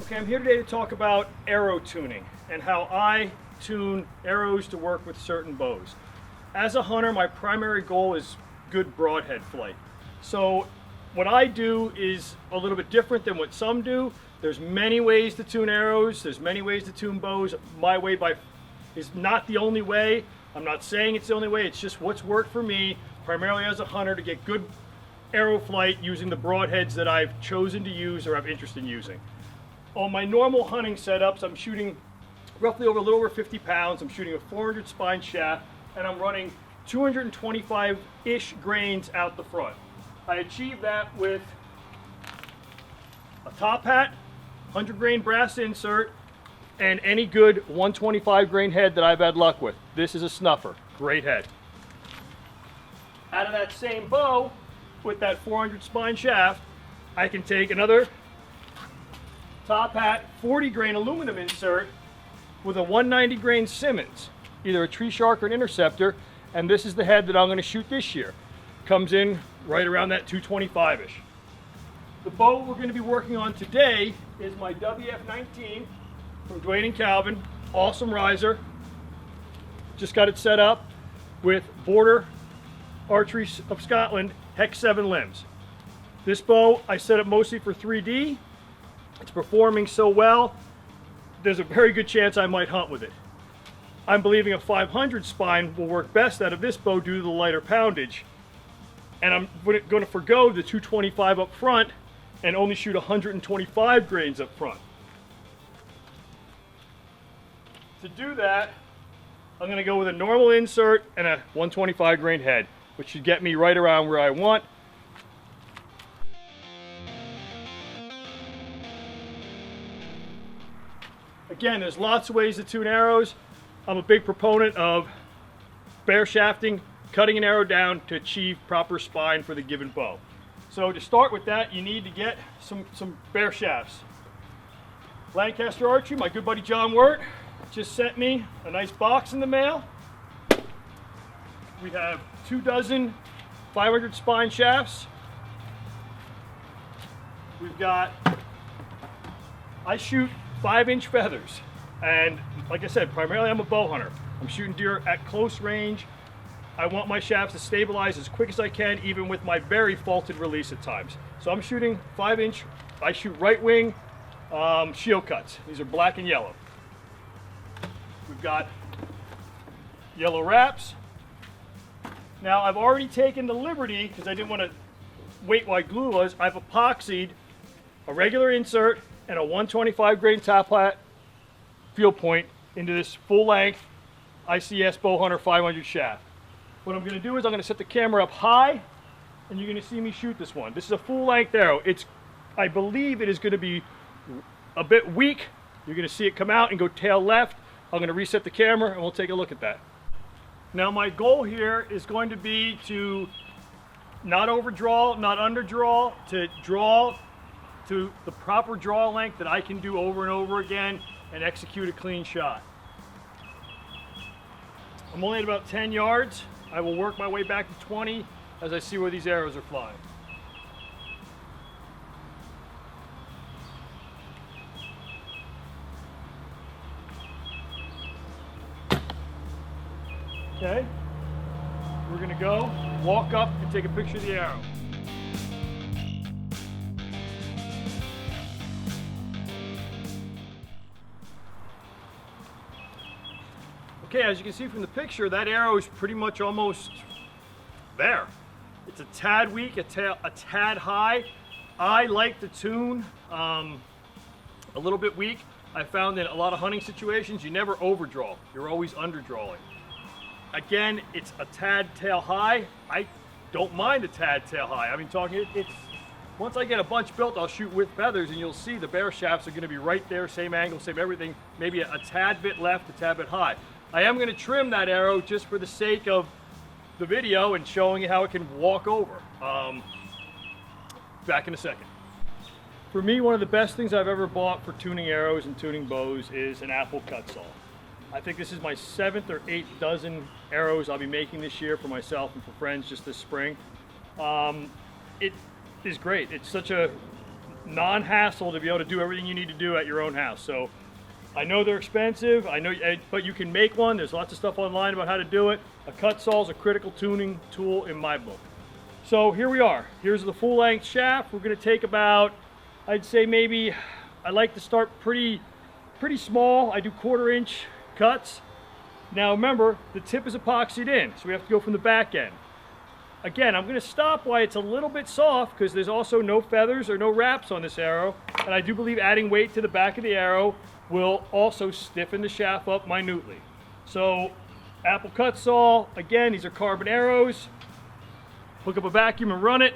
Okay, I'm here today to talk about arrow tuning and how I tune arrows to work with certain bows. As a hunter, my primary goal is good broadhead flight. So what I do is a little bit different than what some do. There's many ways to tune arrows, there's many ways to tune bows. My way is not the only way. I'm not saying it's the only way, it's just what's worked for me, primarily as a hunter, to get good arrow flight using the broadheads that I've chosen to use or have interest in using. On my normal hunting setups, I'm shooting roughly a little over 50 pounds. I'm shooting a 400 spine shaft, and I'm running 225-ish grains out the front. I achieve that with a top hat, 100 grain brass insert, and any good 125 grain head that I've had luck with. This is a snuffer, great head. Out of that same bow, with that 400 spine shaft, I can take another top hat 40 grain aluminum insert with a 190 grain Simmons, either a tree shark or an interceptor, and this is the head that I'm going to shoot this year. Comes in right around that 225-ish. The bow we're going to be working on today is my WF-19 from Dwayne and Calvin. Awesome riser. Just got it set up with Border Archery of Scotland Hex 7 limbs. This bow I set up mostly for 3D. It's performing so well, there's a very good chance I might hunt with it. I'm believing a 500 spine will work best out of this bow due to the lighter poundage. And I'm going to forgo the 225 up front and only shoot 125 grains up front. To do that, I'm going to go with a normal insert and a 125 grain head, which should get me right around where I want. Again, there's lots of ways to tune arrows. I'm a big proponent of bare shafting, cutting an arrow down to achieve proper spine for the given bow. So to start with that, you need to get some bare shafts. Lancaster Archery, my good buddy John Wirt, just sent me a nice box in the mail. We have 24 500 spine shafts. We've got, I shoot 5-inch feathers, and like I said, primarily I'm a bow hunter. I'm shooting deer at close range. I want my shafts to stabilize as quick as I can, even with my very faulted release at times. So I'm shooting 5-inch, I shoot right wing shield cuts. These are black and yellow. We've got yellow wraps. Now I've already taken the liberty, because I didn't want to wait while glue was, I've epoxied a regular insert and a 125 grain top hat field point into this full length ICS Bowhunter 500 shaft. What I'm going to do is I'm going to set the camera up high, and you're going to see me shoot this one. This is a full length arrow. I believe it is going to be a bit weak. You're going to see it come out and go tail left. I'm going to reset the camera and we'll take a look at that. Now my goal here is going to be to not overdraw, not underdraw, to draw to the proper draw length that I can do over and over again and execute a clean shot. I'm only at about 10 yards. I will work my way back to 20 as I see where these arrows are flying. Okay, we're gonna go walk up and take a picture of the arrow. Okay, as you can see from the picture, that arrow is pretty much almost there. It's a tad weak, a tad high. I like the tune a little bit weak. I found in a lot of hunting situations, you never overdraw. You're always underdrawing. Again, it's a tad tail high. I don't mind a tad tail high. I mean, once I get a bunch built, I'll shoot with feathers, and you'll see the bare shafts are going to be right there, same angle, same everything, maybe a tad bit left, a tad bit high. I am going to trim that arrow just for the sake of the video and showing you how it can walk over. Back in a second. For me, one of the best things I've ever bought for tuning arrows and tuning bows is an Apple cut saw. I think this is my 7th or 8th dozen arrows I'll be making this year for myself and for friends just this spring. It is great. It's such a non-hassle to be able to do everything you need to do at your own house. So I know they're expensive, but you can make one. There's lots of stuff online about how to do it. A cut saw is a critical tuning tool in my book. So here we are. Here's the full length shaft. We're gonna take about, I'd say maybe, I like to start pretty small. I do 1/4 inch cuts. Now remember, the tip is epoxied in, so we have to go from the back end. Again, I'm gonna stop while it's a little bit soft because there's also no feathers or no wraps on this arrow. And I do believe adding weight to the back of the arrow will also stiffen the shaft up minutely. So, Apple cut saw, again, these are carbon arrows. Hook up a vacuum and run it.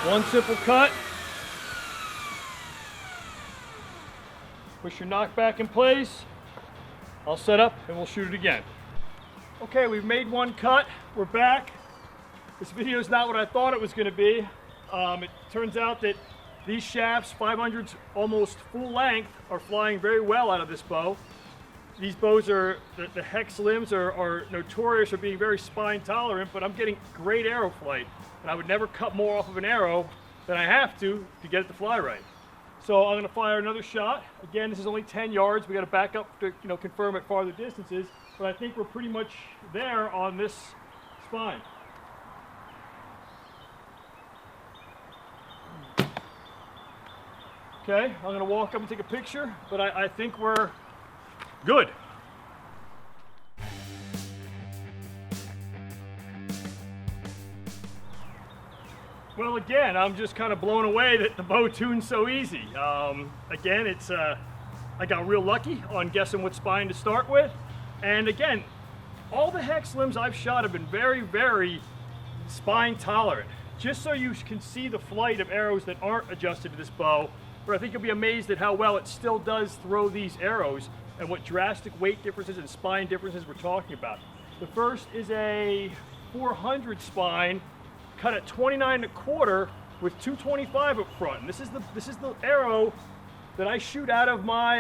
One simple cut. Push your knockback in place. I'll set up and we'll shoot it again. Okay, we've made one cut. We're back. This video is not what I thought it was going to be. It turns out that these shafts, 500s almost full length, are flying very well out of this bow. These bows are, the hex limbs are notorious for being very spine tolerant, but I'm getting great arrow flight. And I would never cut more off of an arrow than I have to get it to fly right. So I'm going to fire another shot. Again, this is only 10 yards. We got to back up to confirm at farther distances, but I think we're pretty much there on this spine. Okay, I'm going to walk up and take a picture, but I think we're good. Well, again, I'm just kind of blown away that the bow tunes so easy. Again, I got real lucky on guessing what spine to start with. And again, all the hex limbs I've shot have been very, very spine tolerant. Just so you can see the flight of arrows that aren't adjusted to this bow, but I think you'll be amazed at how well it still does throw these arrows and what drastic weight differences and spine differences we're talking about. The first is a 400 spine, cut at 29.25 with 225 up front. And this is the arrow that I shoot out of my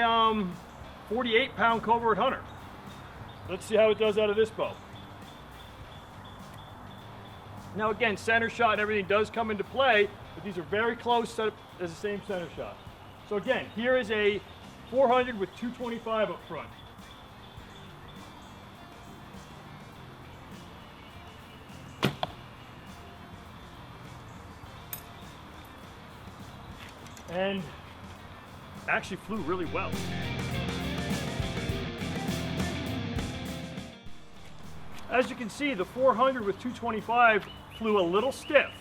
48-pound covert hunter. Let's see how it does out of this bow. Now again, center shot and everything does come into play, but these are very close set up as the same center shot. So again, here is a 400 with 225 up front. And actually flew really well. As you can see, the 400 with 225 flew a little stiff.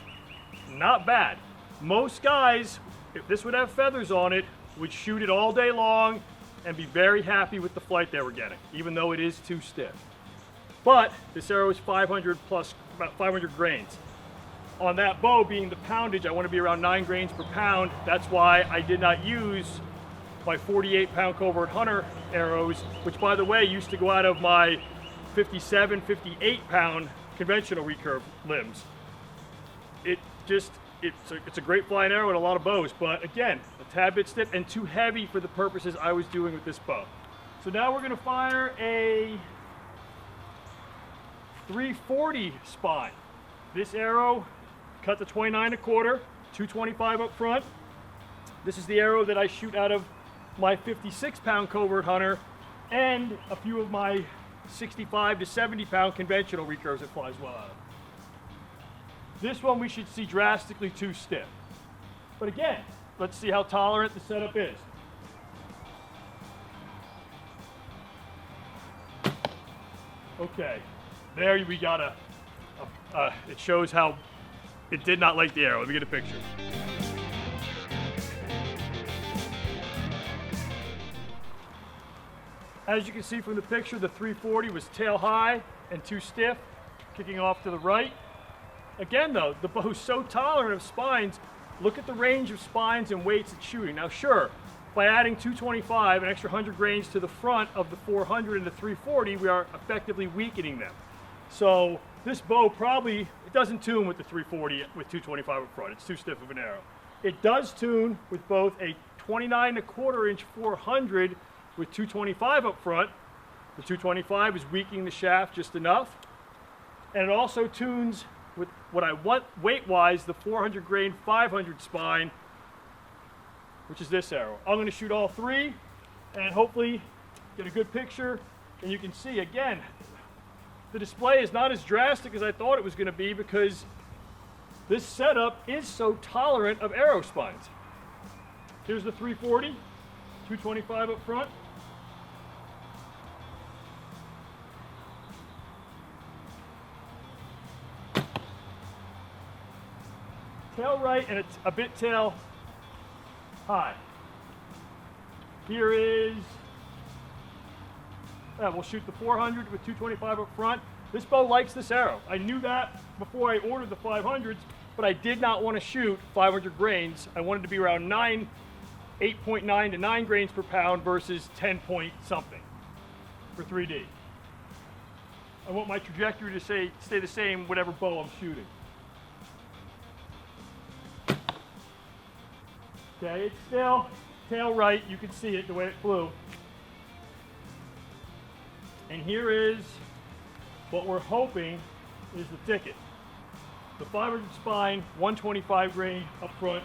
Not bad. Most guys, if this would have feathers on it, would shoot it all day long and be very happy with the flight they were getting, even though it is too stiff. But this arrow is 500 plus, about 500 grains. On that bow, being the poundage, I want to be around 9 grains per pound. That's why I did not use my 48-pound covert hunter arrows, which, by the way, used to go out of my 57, 58-pound conventional recurve limbs. It's a great flying arrow in a lot of bows, but again, a tad bit stiff and too heavy for the purposes I was doing with this bow. So now we're going to fire a 340 spine. This arrow cut to 29.25, 225 up front. This is the arrow that I shoot out of my 56-pound covert hunter and a few of my 65 to 70-pound conventional recurves that flies well out of. This one we should see drastically too stiff. But again, let's see how tolerant the setup is. Okay, there we got it shows how it did not like the arrow. Let me get a picture. As you can see from the picture, the 340 was tail high and too stiff, kicking off to the right. Again though, the bow's so tolerant of spines, look at the range of spines and weights it's shooting. Now sure, by adding 225, an extra 100 grains to the front of the 400 and the 340, we are effectively weakening them. So this bow probably, it doesn't tune with the 340 with 225 up front. It's too stiff of an arrow. It does tune with both a 29.25 inch 400 with 225 up front. The 225 is weakening the shaft just enough. And it also tunes with what I want weight-wise, the 400 grain 500 spine, which is this arrow. I'm going to shoot all three and hopefully get a good picture. And you can see, again, the display is not as drastic as I thought it was going to be because this setup is so tolerant of arrow spines. Here's the 340, 225 up front. Tail right and it's a bit tail high. Here is, we'll shoot the 400 with 225 up front. This bow likes this arrow. I knew that before I ordered the 500s, but I did not want to shoot 500 grains. I wanted to be around 8.9 to 9 grains per pound versus 10 point something for 3D. I want my trajectory to stay the same whatever bow I'm shooting. Okay, it's still tail right. You can see it the way it flew. And here is what we're hoping is the ticket. The 500 spine, 125 grain up front.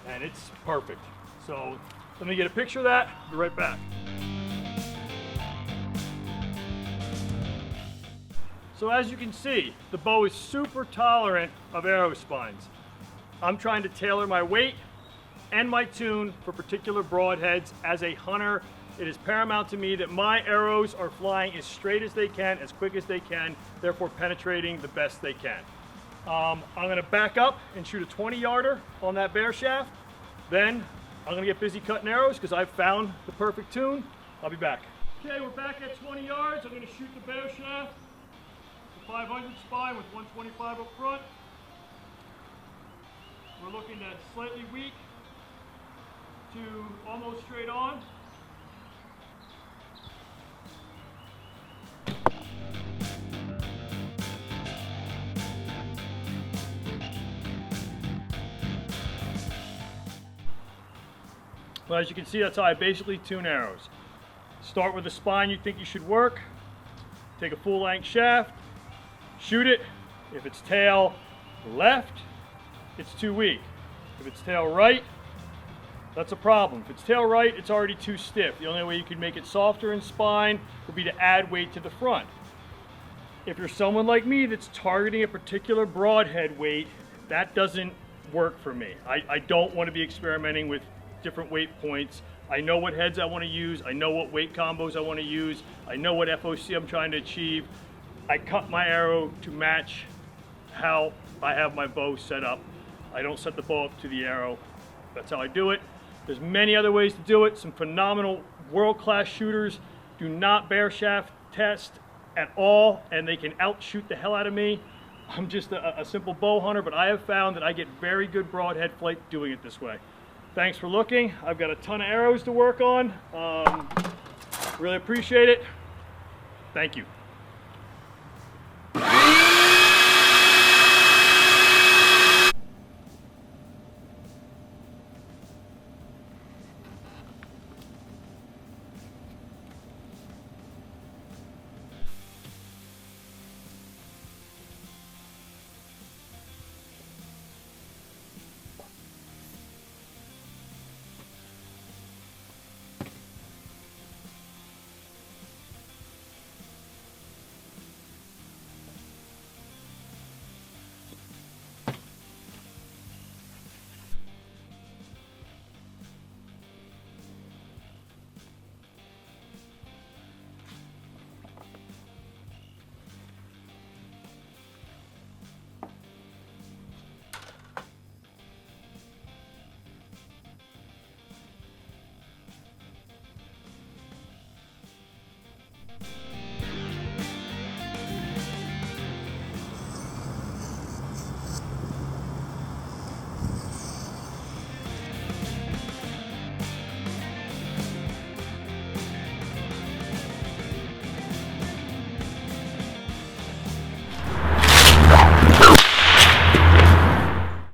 And it's perfect. So let me get a picture of that. Be right back. So as you can see, the bow is super tolerant of arrow spines. I'm trying to tailor my weight and my tune for particular broadheads. As a hunter, it is paramount to me that my arrows are flying as straight as they can, as quick as they can, therefore penetrating the best they can. I'm gonna back up and shoot a 20-yarder on that bear shaft. Then I'm gonna get busy cutting arrows because I've found the perfect tune. I'll be back. Okay, we're back at 20 yards. I'm gonna shoot the bear shaft. 500 spine with 125 up front. We're looking at slightly weak to almost straight on. Well, as you can see, that's how I basically tune arrows. Start with the spine you think you should work. Take a full length shaft. Shoot it. If it's tail left, it's too weak. If it's tail right, that's a problem. If it's tail right, it's already too stiff. The only way you can make it softer in spine would be to add weight to the front. If you're someone like me that's targeting a particular broadhead weight, that doesn't work for me. I don't want to be experimenting with different weight points. I know what heads I want to use. I know what weight combos I want to use. I know what FOC I'm trying to achieve. I cut my arrow to match how I have my bow set up. I don't set the bow up to the arrow. That's how I do it. There's many other ways to do it. Some phenomenal world-class shooters do not bear shaft test at all, and they can outshoot the hell out of me. I'm just a simple bow hunter, but I have found that I get very good broadhead flight doing it this way. Thanks for looking. I've got a ton of arrows to work on. Really appreciate it. Thank you.